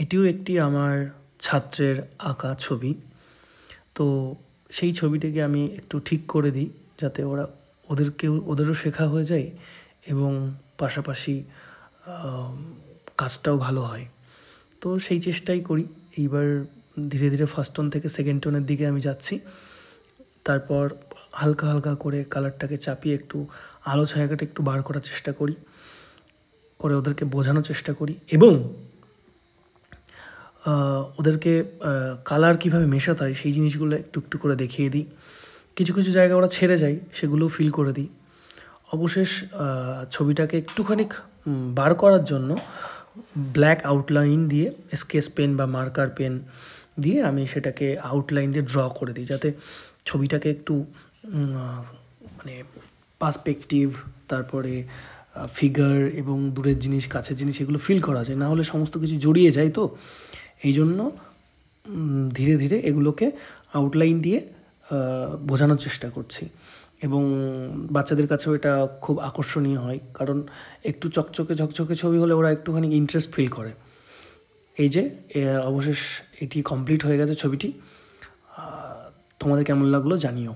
এটিও একটি আমার ছাত্রের আঁকা ছবি। তো সেই ছবিটিকে আমি একটু ঠিক করে দিই যাতে ওদেরও শেখা হয়ে যায় এবং পাশাপাশি কাজটাও ভালো হয়। তো সেই চেষ্টাই করি। এইবার ধীরে ধীরে ফার্স্ট টোন থেকে সেকেন্ড টোনের দিকে আমি যাচ্ছি। তারপর হালকা হালকা করে কালারটাকে চাপিয়ে একটু আলো ছায়াটা একটু বার করার চেষ্টা করি, করে ওদেরকে বোঝানোর চেষ্টা করি এবং ওদেরকে কালার কীভাবে মেশাতে হয় সেই জিনিসগুলো একটু একটু করে দেখিয়ে দিই। কিছু কিছু জায়গা ওরা ছেড়ে যায়, সেগুলোও ফিল করে দিই। অবশেষ ছবিটাকে একটুখানি বার করার জন্য ব্ল্যাক আউটলাইন দিয়ে স্কেচ পেন বা মার্কার পেন দিয়ে আমি সেটাকে আউটলাইন দিয়ে ড্র করে দিই, যাতে ছবিটাকে একটু মানে পার্সপেক্টিভ, তারপরে ফিগার এবং দূরের জিনিস কাছের জিনিস এগুলো ফিল করা যায়, না হলে সমস্ত কিছু জড়িয়ে যায়। তো এই জন্য ধীরে ধীরে এগুলোকে আউটলাইন দিয়ে বোঝানোর চেষ্টা করছি এবং বাচ্চাদের কাছেও এটা খুব আকর্ষণীয় হয়, কারণ একটু চকচকে ঝকঝকে ছবি হলে ওরা একটুখানি ইন্টারেস্ট ফিল করে। এই যে অবশেষ এটি কমপ্লিট হয়ে গেছে ছবিটি। তোমাদের কেমন লাগলো জানিও।